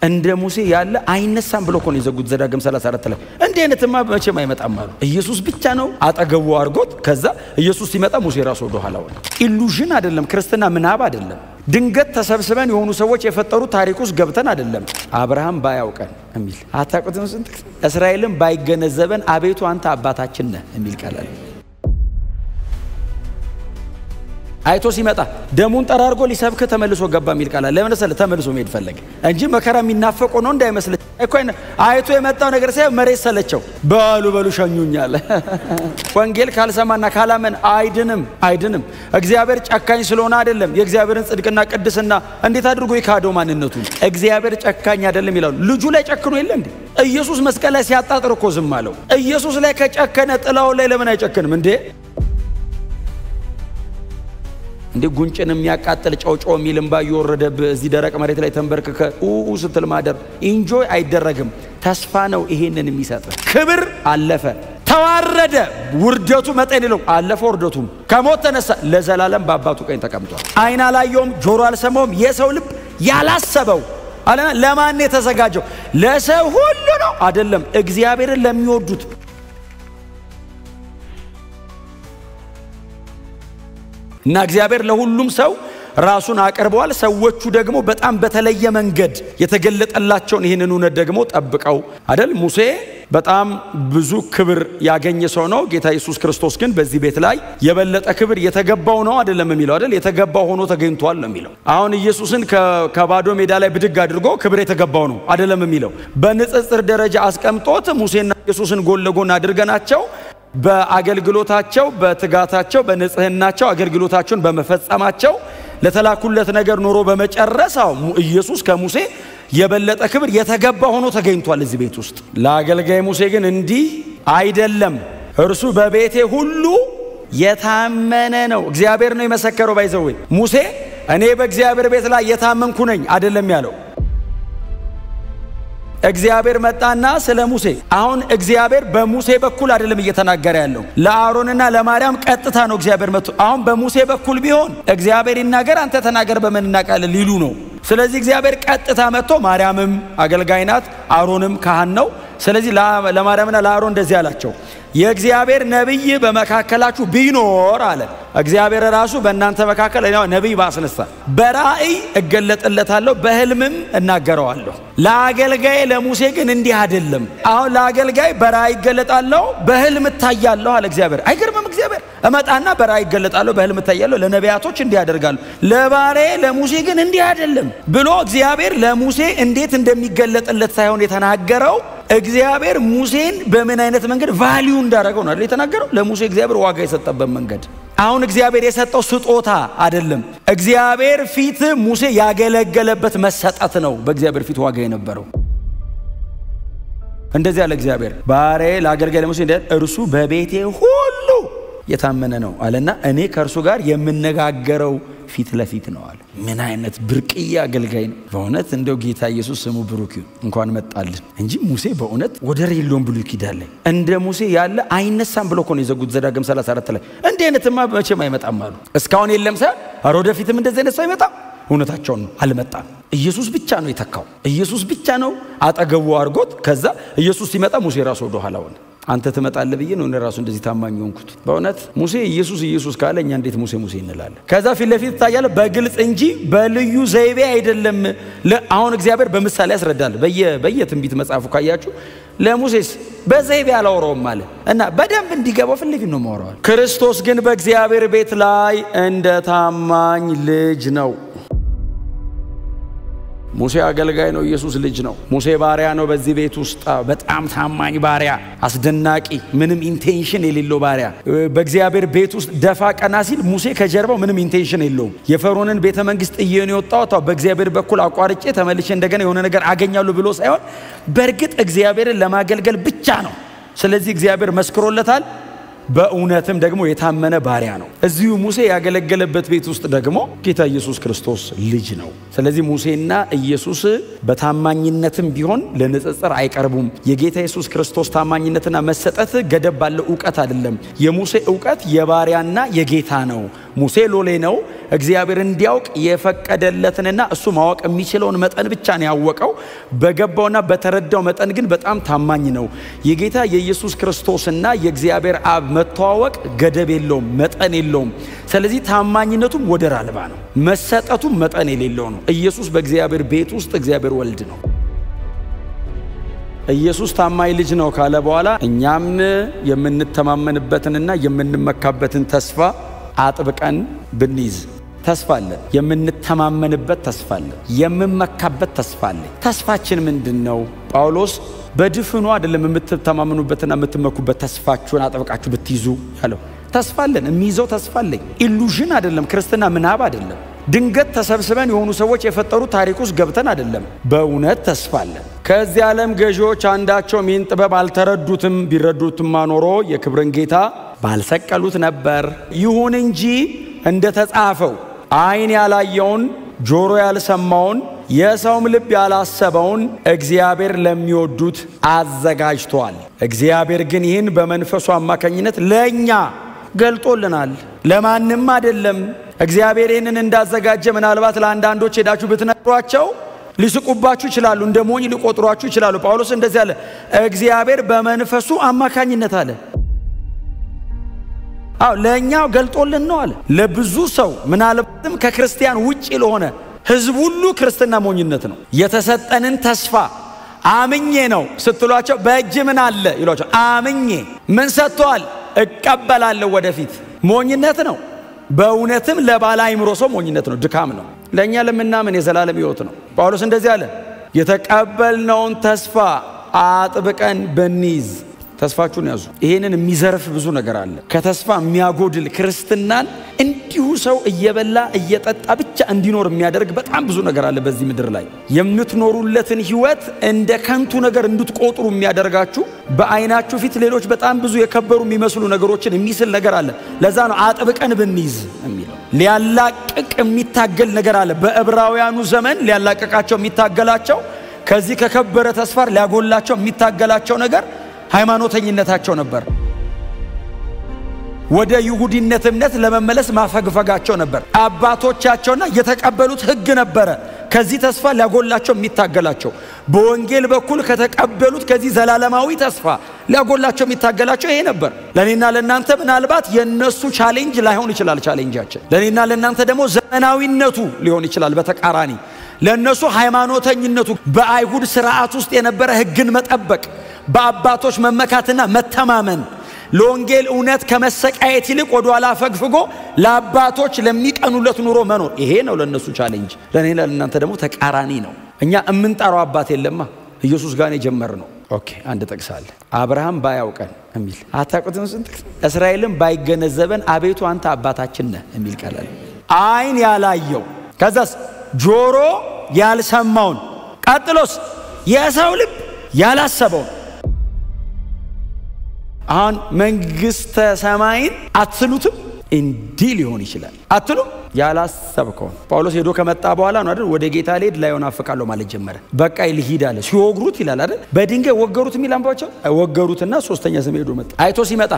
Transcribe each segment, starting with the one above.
እንደ ሙሴ ያለ አይነሳም ብሎ ነው የዘጉት ዘዳግም 34 ላይ እንዴ አይነትማ መቼም አይመጣም አሉ ኢየሱስ ብቻ ነው አጠገቡ አርጎት ከዛ ኢየሱስ ሲመጣ ሙሴ ራሱ ወደ ኋላው ኢሉዥን አይደለም ክርስትና ምናብ አይደለም ድንገት ተሰብስበን የሆኑ ሰዎች የፈጠሩ ታሪክ ውስጥ ገብተን አይደለም አብርሃም ባያውቀን እሚል አታውቁትም እስራኤልን ባይገነዘበን አቤቱ አንተ አባታችን ነህ እሚል ቃል አለ አይቶ ሲመጣ ደሙን ጠራርጎ ሊሰብክ ተመልሶ ገባ ሚል ቃል አለ ለምን ሰለ ተመልሶ መሄድ ፈለገ እንጂ መከራ የሚናፈቀው ነው እንዳይመስል እኮ አይቶ የመጣው ነገር ሳይሆን መሬት ሰለቸው በሉ ሸኙኛል ወንጌል ካልሰማና ካላመን አይድንም እግዚአብሔር ጨካኝ ስለሆነ አይደለም የእግዚአብሔርን ጽድቅና ቅድስና እንዴት አድርጎ ይካደው ማንነቱ እግዚአብሔር ጨካኝ አይደለም ይላል ልጁ ላይ ጨክኖ የለ እንዴ ኢየሱስ መስቀል ላይ ሲያጣጥር እኮ ዝም አለው ኢየሱስ ላይ ከጨከነ ጥላው ላይ ለምን አይጨክንም እንዴ እንዴ ጉንጭን የሚያቃጥል ጨውጨው የሚልምባ ይወረደብ እዚህ ደረቅ መሬት ላይ ተንበርክከ ስትል ማደር ኢንጆይ አይደረግም ተስፋ ነው ይሄንን የሚሰጥ ክብር አለፈ ተዋረደ ውርደቱ መጠን ይለው አለፈ ውርደቱም ከሞት ተነሳ ለዘላለም በአባቱ ቀኝ ተቀምጧል አይና ላየውም ጆሮ አልሰማውም የሰው ልብ ያላሰበው አለና ለማን የተዘጋጀው ለሰው ሁሉ ነው አይደለም እግዚአብሔርን ለሚወዱት እና እግዚአብሔር ለሁሉም ሰው ራሱን አቀርበዋል ሰዎቹ ደግሞ በጣም በተለየ መንገድ የተገለጠላቸውን ይሄንን ደግሞ ጠብቀው አይደል ሙሴ በጣም ብዙ ክብር ያገኘ ሰው ነው ጌታ ኢየሱስ ክርስቶስ ግን በዚህ ቤት ላይ የበለጠ ክብር የተገባው ነው አይደለም የሚለው አይደል የተገባው ሆኖ ተገኝቷል ነው የሚለው አሁን ኢየሱስን ከባዶ ሜዳ ላይ ብድግ አድርጎ ክብር የተገባው ነው አይደለም የሚለው በንጽጽር ደረጃ አስቀምጦት ሙሴና ኢየሱስን ጎን ለጎን አድርገናቸው በአገልግሎታቸው በትጋታቸው በንጽህናቸው አገልግሎታቸውን በመፈጸማቸው ለተላኩለት ነገር ኖሮ በመጨረሻው ኢየሱስ ከሙሴ የበለጠ ክብር የተገባ ሆኖ ተገኝቷል እዚህ ቤት ውስጥ ለአገልጋይ ሙሴ ግን እንዲህ አይደለም እርሱ በቤቴ ሁሉ የታመነ ነው እግዚአብሔር ነው የመሰከረው ባይዘው ሙሴ እኔ በእግዚአብሔር ቤት ላይ የታመንኩ ነኝ አይደለም ያለው እግዚአብሔር መጣና ስለ ሙሴ አሁን እግዚአብሔር በሙሴ በኩል አይደለም እየተናገረ ያለው ለአሮንና ለማርያም ቀጥታ ነው እግዚአብሔር መጥቶ አሁን በሙሴ በኩል ቢሆን እግዚአብሔር ይናገር አንተ ተናገር በመንናቃለ ሊሉ ነው ስለዚህ እግዚአብሔር ቀጥታ መጥቶ ማርያምም አገልጋይ ናት አሮንም ካህን ነው ስለዚህ ለማርያምና ለአሮን እንደዚህ አላቸው የእግዚአብሔር ነብይ በመካከላችሁ ቢኖር አለ እግዚአብሔር ራሱ በእናንተ መካከል ነብይ ባስነሳ በራእይ እገለጥለታለሁ በህልምም እናገረዋለሁ ለአገልጋይ ለሙሴ ግን እንዲህ አይደለም አሁን ለአገልጋይ በራእይ እገለጣለሁ በህልም ታያለሁ አለ እግዚአብሔር አይገርምም እግዚአብሔር እመጣና በራእይ እገለጣለሁ በህልም ታያለሁ ለነቢያቶች እንዲህ ያደርጋሉ ለባሪያዬ ለሙሴ ግን እንዲህ አይደለም ብሎ እግዚአብሔር ለሙሴ እንዴት እንደሚገለጥለት ሳይሆን የተናገረው እግዚአብሔር ሙሴን በምን አይነት መንገድ ቫልዩ እንዳደረገው ነው አይደል የተናገረው ለሙሴ እግዚአብሔር ዋጋ የሰጠበት መንገድ አሁን እግዚአብሔር የሰጠው ስጦታ አይደለም እግዚአብሔር ፊት ሙሴ ያገለገለበት መሰጠት ነው በእግዚአብሔር ፊት ዋጋ የነበረው እንደዚህ ያለ እግዚአብሔር ባሪያዬ ለአገልጋይ ለሙሴ እርሱ በቤቴ ሁሉ የታመነ ነው አለና እኔ ከእርሱ ጋር የምነጋገረው ፊት ለፊት ነው አለ ምን አይነት ብርቅዬ አገልጋይ ነው በእውነት እንደው ጌታ ኢየሱስ ስሙ ብሩክ እንኳን መጣልን እንጂ ሙሴ በእውነት ወደር የለውም ብሎ ይኪዳል እንደ ሙሴ ያለ አይነሳም ብሎ ነው የዘጉት ዘዳግም 34 ላይ እንዴ አይነትማ መቼም አይመጣም አሉ እስካሁን የለም ሳይሆን አሮደፊትም እንደዚህ አይነት ሰው አይመጣም እውነታቸው ነው አልመጣም ኢየሱስ ብቻ ነው የተካው ኢየሱስ ብቻ ነው አጠገቡ አርጎት ከዛ ኢየሱስ ሲመጣ ሙሴ ራሱ ወደ ኋላው ነው አንተ ትመጣለህ ብዬ ነው ራሱ እንደዚህ ታማኝ ሆንኩት በእውነት ሙሴ ኢየሱስ ካለኛ እንዴት ሙሴ እንላለን ከዛ ፊት ለፊት ታያለ በግልጽ እንጂ በልዩ ዘይቤ አይደለም አሁን እግዚአብሔር በምሳሌ ያስረዳል በየትንቢት መጽሐፉ ካያችሁ ለሙሴስ በዘይቤ አላወራውም ማለት እና በደንብ እንዲገባው ፊት ለፊት ነው ማወራው ክርስቶስ ግን በእግዚአብሔር ቤት ላይ እንደ ታማኝ ልጅ ነው ሙሴ አገልጋይ ነው ኢየሱስ ልጅ ነው ሙሴ ባሪያ ነው በዚህ ቤት ውስጥ በጣም ታማኝ ባሪያ አስደናቂ ምንም ኢንቴንሽን የሌለው ባሪያ በእግዚአብሔር ቤት ውስጥ ደፋ ቀና ሲል ሙሴ ከጀርባው ምንም ኢንቴንሽን የለውም የፈርዖንን ቤተ መንግስት እየሆነ የወጣው በእግዚአብሔር በኩል አቋርጬ ተመልሼ እንደገና የሆነ ነገር አገኛለሁ ብሎ ሳይሆን በርግጥ እግዚአብሔርን ለማገልገል ብቻ ነው ስለዚህ እግዚአብሔር መስክሮለታል በእውነትም ደግሞ የታመነ ባሪያ ነው እዚሁ ሙሴ ያገለገለበት ቤት ውስጥ ደግሞ ጌታ ኢየሱስ ክርስቶስ ልጅ ነው ስለዚህ ሙሴና ኢየሱስ በታማኝነትም ቢሆን ለንጽጽር አይቀርቡም የጌታ ኢየሱስ ክርስቶስ ታማኝነትና መሰጠት ገደብ ባለው ዕውቀት አይደለም የሙሴ ዕውቀት የባሪያና የጌታ ነው ሙሴ ሎሌ ነው እግዚአብሔር እንዲያውቅ የፈቀደለትንና እሱ ማወቅ የሚችለውን መጠን ብቻ ነው ያወቀው በገባውና በተረዳው መጠን ግን በጣም ታማኝ ነው የጌታ የኢየሱስ ክርስቶስና የእግዚአብሔር አብ መተዋወቅ ገደብ የለውም መጠን የለውም ስለዚህ ታማኝነቱም ወደር አልባ ነው መሰጠቱም መጠን የሌለው ነው ኢየሱስ በእግዚአብሔር ቤት ውስጥ እግዚአብሔር ወልድ ነው ኢየሱስ ታማኝ ልጅ ነው ካለ በኋላ እኛም የምንተማመንበትንና የምንመካበትን ተስፋ አጥብቀን ብንይዝ ተስፋ አለን የምንተማመንበት ተስፋ አለን የምንመካበት ተስፋ አለን ተስፋችን ምንድነው ጳውሎስ በድፍኑ አይደለም የምትተማመኑበትና የምትመኩበት ተስፋችሁን አጥብቃችሁ ብትይዙ ያለው ተስፋ አለን የሚይዘው ተስፋ አለን ኢሉዥን አይደለም ክርስትና ምናብ አይደለም ድንገት ተሰብስበን የሆኑ ሰዎች የፈጠሩ ታሪክ ውስጥ ገብተን አይደለም በእውነት ተስፋ አለን ከዚህ ዓለም ገዢዎች አንዳቸው ምን ጥበብ አልተረዱትም ቢረዱትም ማኖሮ የክብርን ጌታ ባልሰቀሉት ነበር ይሁን እንጂ እንደተጻፈው አይን ያላየውን ጆሮ ያልሰማውን የሰውም ልብ ያላሰበውን እግዚአብሔር ለሚወዱት አዘጋጅቷል እግዚአብሔር ግን ይህን በመንፈሱ አማካኝነት ለኛ ገልጦልናል ለማንም አይደለም እግዚአብሔር ይህንን እንዳዘጋጀ ምናልባት ለአንዳንዶች ሄዳችሁ ብትነግሯቸው ሊስቁባችሁ ይችላሉ እንደሞኝ ሊቆጥሯችሁ ይችላሉ ጳውሎስ እንደዚህ አለ እግዚአብሔር በመንፈሱ አማካኝነት አለ ለኛው ገልጦልን ነው አለ ለብዙ ሰው ምናልባትም ከክርስቲያን ውጪ ለሆነ ህዝብ ሁሉ ክርስትና ሞኝነት ነው የተሰጠንን ተስፋ አምኜ ነው ስትሏቸው በእጅ ምን አለ ይሏቸው አምኜ ምን ሰጥቷል እቀበላለሁ ወደፊት ሞኝነት ነው በእውነትም ለባለ አይምሮ ሰው ሞኝነት ነው ድካም ነው ለኛ ለምናምን የዘላለም ሕይወት ነው ጳውሎስ እንደዚህ አለ የተቀበልነውን ተስፋ አጥብቀን በንይዝ ተስፋችሁን ያዙ ይሄንን የሚዘርፍ ብዙ ነገር አለ ከተስፋ የሚያጎድል ክርስትናን እንዲሁ ሰው እየበላ እየጠጣ ብቻ እንዲኖር የሚያደርግ በጣም ብዙ ነገር አለ በዚህ ምድር ላይ የምትኖሩለትን ህይወት እንደ ከንቱ ነገር እንድትቆጥሩ የሚያደርጋችሁ በአይናችሁ ፊት ሌሎች በጣም ብዙ የከበሩ የሚመስሉ ነገሮችን የሚስል ነገር አለ ለዛ ነው አጥብቀን ብንይዝ የሚለው ሊያላቅቅ የሚታገል ነገር አለ በዕብራውያኑ ዘመን ሊያላቅቃቸው የሚታገላቸው ከዚህ ከከበረ ተስፋ ሊያጎላቸው የሚታገላቸው ነገር ሃይማኖተኝነታቸው ነበር ወደ ይሁዲነት እምነት ለመመለስ ማፈግፈጋቸው ነበር አባቶቻቸውና የተቀበሉት ህግ ነበር ከዚህ ተስፋ ሊያጎላቸው የሚታገላቸው በወንጌል በኩል ከተቀበሉት ከዚህ ዘላለማዊ ተስፋ ሊያጎላቸው የሚታገላቸው ይሄ ነበር ለኔና ለናንተ ምናልባት የነሱ ቻሌንጅ ላይሆን ይችላል ቻሌንጃችን ለኔና ለናንተ ደግሞ ዘመናዊነቱ ሊሆን ይችላል በተቃራኒ ለነሱ ሃይማኖተኝነቱ በአይሁድ ሥርዓት ውስጥ የነበረ ህግን መጠበቅ በአባቶች መመካትና መተማመን ለወንጌል እውነት ከመሰቃየት ይልቅ ወደ ኋላ ፈግፍጎ ለአባቶች ለሚቀኑለት ኑሮ መኖር ይሄ ነው ለነሱ ቻሌንጅ ለኔና ለናንተ ደግሞ ተቃራኒ ነው እኛ እምንጣራው አባት የለማ ኢየሱስ ጋር የጀመርነው ኦኬ አንድ ጠቅሳለ አብርሃም ባያውቀን የሚል አታውቁትም ስንት እስራኤልን ባይገነዘበን አቤቱ አንተ አባታችን ነህ የሚል ቃል አለ አይን ያላየው ከዛስ ጆሮ ያልሰማውን ቀጥሎስ የሰው ልብ ያላሰበው አሁን መንግስተ ሰማይን አትሉትም እንዲህ ሊሆን ይችላል አትሉ ያላሰብከው ጳውሎስ ሄዶ ከመጣ በኋላ ነው አይደል ወደ ጌታ ሊሄድ ላይሆን አፈቃለሁ ማለት ጀመረ በቃ ይልሂድ አለ ሲወግሩት ይላል አይደል በድንጋይ ወገሩት የሚላምባቸው ወገሩትና ሶስተኛ ስም ሄዶ መጣ አይቶ ሲመጣ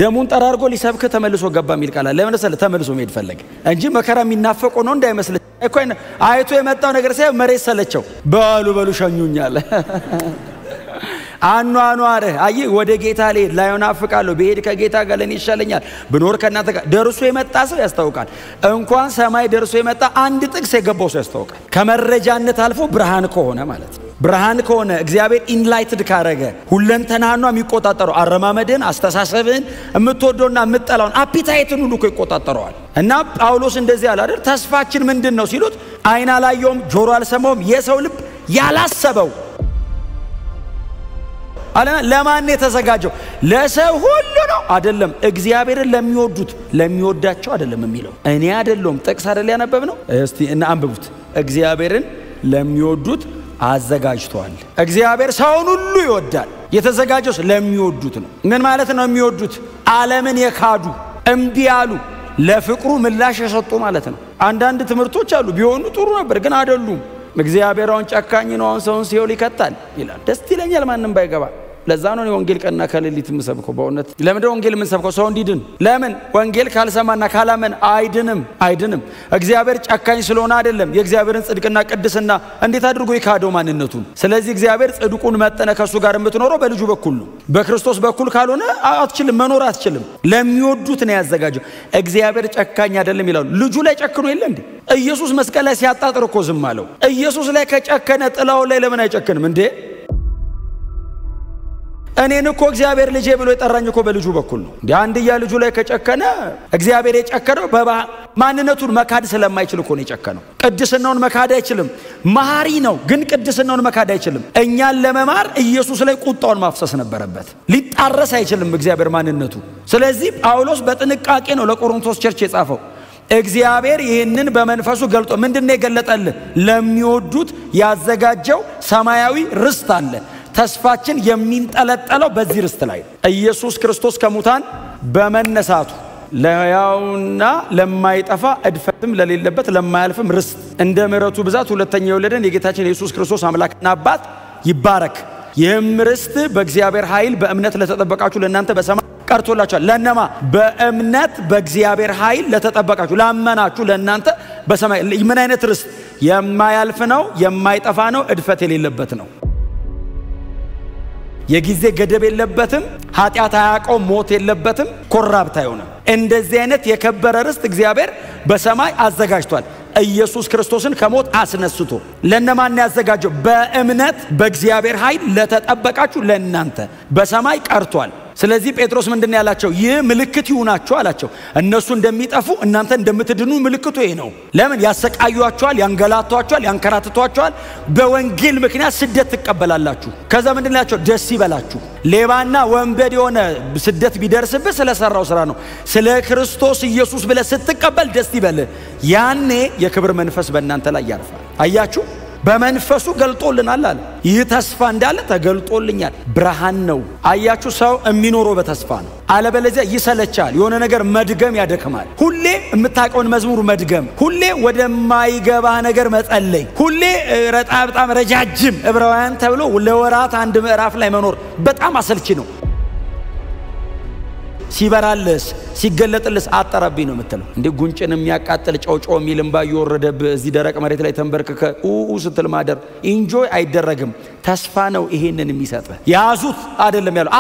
ደሙን ጠራርጎ ሊሰብክ ተመልሶ ገባ የሚል ቃል አለ ለምን ሰለ ተመልሶ መሄድ ፈለገ እንጂ መከራ የሚናፈቀው ነው እንዳይመስል እኮ አይቶ የመጣው ነገር ሳይሆን መሬት ሰለቸው በሉ ሸኙኛል አኗኗረ አይ ወደ ጌታ ሊሄድ ላይሆን አፈቃለሁ በሄድ ከጌታ ጋር ለኔ ይሻለኛል ብኖር ከናንተ ጋር ደርሶ የመጣ ሰው ያስታውቃል እንኳን ሰማይ ደርሶ የመጣ አንድ ጥቅስ የገባው ሰው ያስታውቃል ከመረጃነት አልፎ ብርሃን ከሆነ ማለት ነው ብርሃን ከሆነ እግዚአብሔር ኢንላይትድ ካረገ ሁለንተናህና የሚቆጣጠረው አረማመድን አስተሳሰብን የምትወደውና የምትጠላውን አፒታይትን ሁሉ ይቆጣጠረዋል እና ጳውሎስ እንደዚህ አለ አይደል ተስፋችን ምንድነው ሲሉት አይን አላየውም ጆሮ አልሰማውም የሰው ልብ ያላሰበው አለና ለማን የተዘጋጀው ለሰው ሁሉ ነው አይደለም እግዚአብሔርን ለሚወዳቸው አይደለም የሚለው እኔ አይደለም ጥቅስ አይደል ያነበብነው እስቲ እና አንብቡት እግዚአብሔርን ለሚወዱት አዘጋጅቷል እግዚአብሔር ሰውን ሁሉ ይወዳል የተዘጋጀው ለሚወዱት ነው ምን ማለት ነው የሚወዱት ዓለምን የካዱ እምቢ ያሉ ለፍቅሩ ምላሽ የሰጡ ማለት ነው አንዳንድ ትምህርቶች አሉ ቢሆኑ ጥሩ ነበር ግን አይደሉም እግዚአብሔርን ጨካኝ ነው ሰውን ሲኦል ይከታል ይላል ደስ ይለኛል ማንንም ባይገባ ለዛ ነው ወንጌል ቀንና ከሌሊት የምሰብከው በእውነት ለምን ወንጌል የምንሰብከው ሰው እንዲድን ለምን ወንጌል ካልሰማና ካላመን አይድንም እግዚአብሔር ጨካኝ ስለሆነ አይደለም የእግዚአብሔርን ጽድቅና ቅድስና እንዴት አድርጎ ይካደው ማንነቱን ስለዚህ እግዚአብሔር ጽድቁን መጠነ ከሱ ጋር የምትኖረው በልጁ በኩል ነው በክርስቶስ በኩል ካልሆነ አትችልም መኖር አትችልም ለሚወዱት ነው ያዘጋጀው እግዚአብሔር ጨካኝ አይደለም ይላል ልጁ ላይ ጨክኖ የለ እንዴ ኢየሱስ መስቀል ላይ ሲያጣጥር እኮ ዝም አለው ኢየሱስ ላይ ከጨከነ ጥላው ላይ ለምን አይጨክንም እንዴ እኔን እኮ እግዚአብሔር ልጄ ብሎ የጠራኝ እኮ በልጁ በኩል ነው እንዴ አንድያ ልጁ ላይ ከጨከነ እግዚአብሔር የጨከነው ማንነቱን መካድ ስለማይችል እኮ ነው የጨከነው ቅድስናውን መካድ አይችልም መሐሪ ነው ግን ቅድስናውን መካድ አይችልም እኛን ለመማር ኢየሱስ ላይ ቁጣውን ማፍሰስ ነበረበት ሊጣረስ አይችልም እግዚአብሔር ማንነቱ ስለዚህ ጳውሎስ በጥንቃቄ ነው ለቆሮንቶስ ቸርች የጻፈው እግዚአብሔር ይህንን በመንፈሱ ገልጦ ምንድነው የገለጠልህ ለሚወዱት ያዘጋጀው ሰማያዊ ርስት አለ ተስፋችን የሚንጠለጠለው በዚህ ርስት ላይ ኢየሱስ ክርስቶስ ከሙታን በመነሳቱ ለያውና ለማይጠፋ እድፈትም ለሌለበት ለማያልፍም ርስት እንደ ምሕረቱ ብዛት ሁለተኛ የወለደን የጌታችን ኢየሱስ ክርስቶስ አምላክና አባት ይባረክ ይህም ርስት በእግዚአብሔር ኃይል በእምነት ለተጠበቃችሁ ለእናንተ በሰማይ ቀርቶላችኋል ለነማ በእምነት በእግዚአብሔር ኃይል ለተጠበቃችሁ ላመናችሁ ለእናንተ በሰማይ ምን አይነት ርስት የማያልፍ ነው የማይጠፋ ነው እድፈት የሌለበት ነው የጊዜ ገደብ የለበትም ኃጢአት አያቀው ሞት የለበትም ኮራፕት አይሆንም እንደዚህ አይነት የከበረ ርስት እግዚአብሔር በሰማይ አዘጋጅቷል ኢየሱስ ክርስቶስን ከሞት አስነስቶ ለነማን ያዘጋጀው በእምነት በእግዚአብሔር ኃይል ለተጠበቃችሁ ለእናንተ በሰማይ ቀርቷል ስለዚህ ጴጥሮስ ምንድነው ያላቸው ይህ ምልክት ይሁናችሁ አላቸው እነሱ እንደሚጠፉ እናንተ እንደምትድኑ ምልክቱ ይሄ ነው ለምን ያሰቃዩአችኋል ያንገላቷችኋል ያንከራትቷችኋል በወንጌል ምክንያት ስደት ትቀበላላችሁ ከዛ ምንድነው ያላቸው ደስ ይበላችሁ ሌባና ወንበዴ የሆነ ስደት ቢደርስብህ ስለሰራው ስራ ነው ስለ ክርስቶስ ኢየሱስ ብለህ ስትቀበል ደስ ይበል ያኔ የክብር መንፈስ በእናንተ ላይ ያርፋል አያችሁ በመንፈሱ ገልጦልናል አለ ይህ ተስፋ እንዳለ ተገልጦልኛል ብርሃን ነው አያችሁ ሰው የሚኖረው በተስፋ ነው አለበለዚያ ይሰለቻል የሆነ ነገር መድገም ያደክማል ሁሌ የምታቀውን መዝሙር መድገም ሁሌ ወደማይገባ ነገር መጸለይ ሁሌ በጣም ረጃጅም ዕብራውያን ተብሎ ለወራት አንድ ምዕራፍ ላይ መኖር በጣም አሰልቺ ነው ሲበራልስ ሲገለጥልስ አጠረብኝ ነው የምትለው እንዴ ጉንጭን የሚያቃጥል ጨውጮ የሚልምባ ይወረደብ እዚህ ደረቅ መሬት ላይ ተንበርክከ ስትል ማደር ኢንጆይ አይደረግም ተስፋ ነው ይሄንን የሚሰጥ ያዙት አይደለም ያለው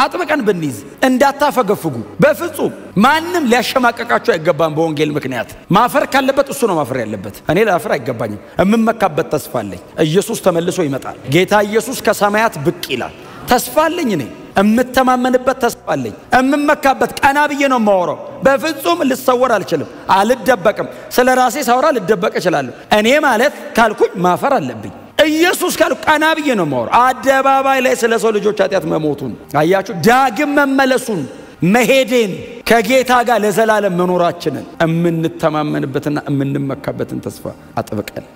አጥብቀን ብንይዝ እንዳታፈገፍጉ በፍጹም ማንም ሊያሸማቀቃችሁ አይገባም በወንጌል ምክንያት ማፈር ካለበት እሱ ነው ማፈር ያለበት እኔ ላፈር አይገባኝም እምመካበት ተስፋ አለኝ ኢየሱስ ተመልሶ ይመጣል ጌታ ኢየሱስ ከሰማያት ብቅ ይላል ተስፋ አለኝ እኔ እምተማመንበት ተስፋ አለኝ እምመካበት ቀና ብዬ ነው ማወራው በፍጹም ልሰወር አልችልም አልደበቅም ስለራሴ ሳወራ ልደበቅ እችላለሁ እኔ ማለት ካልኩኝ ማፈር አለብኝ ኢየሱስ ካልኩ ቀና ብዬ ነው ማወራው አደባባይ ላይ ስለ ሰው ልጆች ኃጢአት መሞቱን አያችሁ ዳግም መመለሱን መሄዴን ከጌታ ጋር ለዘላለም መኖራችንን እምንተማመንበትና እምንመካበትን ተስፋ አጥብቀን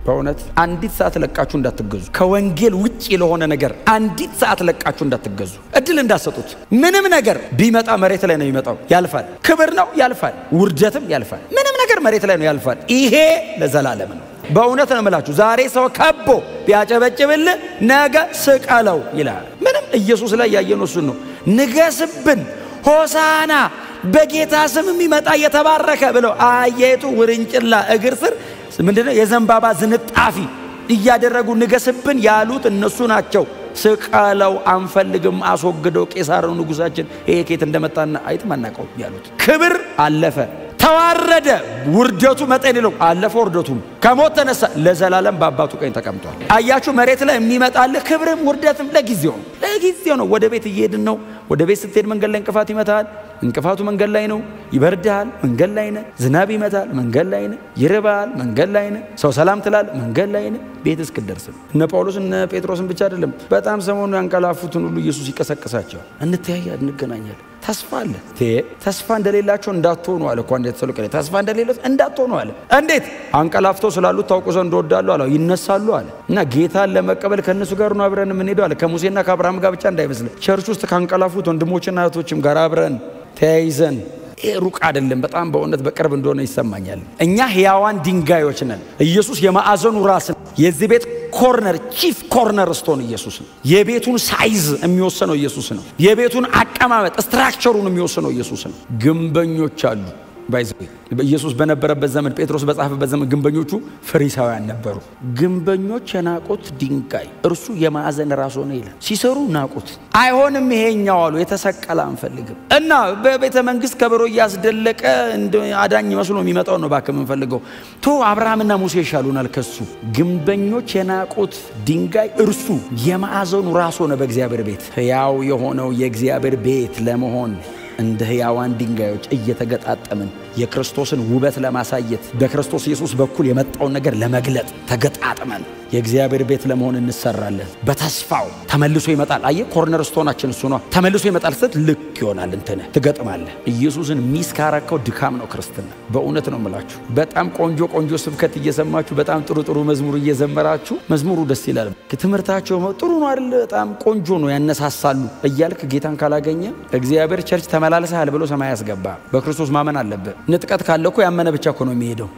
በእውነት አንዲት ሰዓት ለቃችሁ እንዳትገዙ ከወንጌል ውጪ ለሆነ ነገር አንዲት ሰዓት ለቃችሁ እንዳትገዙ እድል እንዳሰጡት ምንም ነገር ቢመጣ መሬት ላይ ነው ይመጣው ያልፋል ክብር ነው ያልፋል ውርደትም ያልፋል ምንም ነገር መሬት ላይ ነው ያልፋል ይሄ ለዘላለም ነው በእውነት ነው የምላችሁ ዛሬ ሰው ከቦ ቢያጨበጭብል ነገ ስቀለው ይላል ምንም ኢየሱስ ላይ ያየነው እሱ ነው ንገስብን ሆሳና በጌታ ስም የሚመጣ የተባረከ ብለው አየቱ ውርንጭላ እግር ስር ምንድነው የዘንባባ ዝንጣፊ እያደረጉ ንገስብን ያሉት እነሱ ናቸው ስቀለው አንፈልግም አስወግደው ቄሳር ንጉሳችን ይሄ ከየት እንደመጣና አይተማናቀው ያሉት ክብር አለፈ ተዋረደ ውርደቱ መጠን ይለው አለፈ ውርደቱም ከሞት ተነሳ ለዘላለም በአባቱ ቀኝ ተቀምጧል አያችሁ መሬት ላይ የሚመጣልህ ክብርም ውርደትም ለጊዜው ነው ወደ ቤት እየሄድን ነው ወደ ቤት ስትሄድ መንገድ ላይ እንቅፋት ይመታል እንቅፋቱ መንገድ ላይ ነው ይበርዳል መንገድ ላይ ነው ዝናብ ይመታል መንገድ ላይ ነው ይርባል መንገድ ላይ ነው ሰው ሰላም ትላል መንገድ ላይ ነው ቤት እስክደርስ እነ ጳውሎስ እነ ጴጥሮስን ብቻ አይደለም በጣም ሰሞኑ ያንቀላፉትን ሁሉ ኢየሱስ ይቀሰቅሳቸው እንተያያለን እንገናኛለን ተስፋ አለ ተስፋ እንደሌላቸው እንዳትሆኑ አለ እኮ እንዴት ተሰልቀለ ተስፋ እንደሌለው እንዳትሆኑ አለ እንዴት አንቀላፍተው ስላሉ ታውቁ ዘንድ ወዳሉ አለ ይነሳሉ አለ እና ጌታን ለመቀበል ከነሱ ጋር ነው አብረን ምን ሄደው አለ ከሙሴና ከአብርሃም ጋር ብቻ እንዳይመስል ቸርች ውስጥ ካንቀላፉት ወንድሞችና እህቶችም ጋር አብረን ተያይዘን ሩቅ አይደለም በጣም በእውነት በቅርብ እንደሆነ ይሰማኛል እኛ ሕያዋን ድንጋዮች ነን ኢየሱስ የማዕዘኑ ራስ የዚህ ቤት ኮርነር ቺፍ ኮርነር ስቶን ኢየሱስ ነው። የቤቱን ሳይዝ የሚወስነው ኢየሱስ ነው። የቤቱን አቀማመጥ ስትራክቸሩን የሚወስነው ኢየሱስ ነው። ግንበኞች አሉ ባይዘው ኢየሱስ በነበረበት ዘመን ጴጥሮስ በጻፈበት ዘመን ግንበኞቹ ፈሪሳውያን ነበሩ። ግንበኞች የናቁት ድንጋይ እርሱ የማዕዘን ራስ ሆነ ይላል። ሲሰሩ ናቁት። አይሆንም ይሄኛው አሉ፣ የተሰቀለ አንፈልግም እና በቤተ መንግስት ከበሮ ያስደለቀ እንደ አዳኝ መስሎ የሚመጣው ነው ባከም እንፈልገው ቶ አብርሃምና ሙሴ ይሻሉናል ከሱ። ግንበኞች የናቁት ድንጋይ እርሱ የማዕዘኑ ራስ ሆነ በእግዚአብሔር ቤት። ሕያው የሆነው የእግዚአብሔር ቤት ለመሆን እንደ ሕያዋን ድንጋዮች እየተገጣጠምን የክርስቶስን ውበት ለማሳየት በክርስቶስ ኢየሱስ በኩል የመጣውን ነገር ለመግለጥ ተገጣጥመን የእግዚአብሔር ቤት ለመሆን እንሰራለን። በተስፋው ተመልሶ ይመጣል። አየ ኮርነር ስቶናችን እሱ ነው። ተመልሶ ይመጣል ስት ልክ ይሆናል እንተነ ትገጥማለህ። ኢየሱስን ሚስ ካረከው ድካም ነው ክርስትና። በእውነት ነው የምላችሁ። በጣም ቆንጆ ቆንጆ ስብከት እየሰማችሁ በጣም ጥሩ ጥሩ መዝሙር እየዘመራችሁ መዝሙሩ ደስ ይላል። ትምህርታቸው ጥሩ ነው አይደል? በጣም ቆንጆ ነው፣ ያነሳሳሉ እያልክ ጌታን ካላገኘ እግዚአብሔር ቸርች ተመላለሰሃል ብሎ ሰማይ ያስገባ። በክርስቶስ ማመን አለበት። ንጥቀት ካለ እኮ ያመነ ብቻ እኮ ነው የሚሄደው።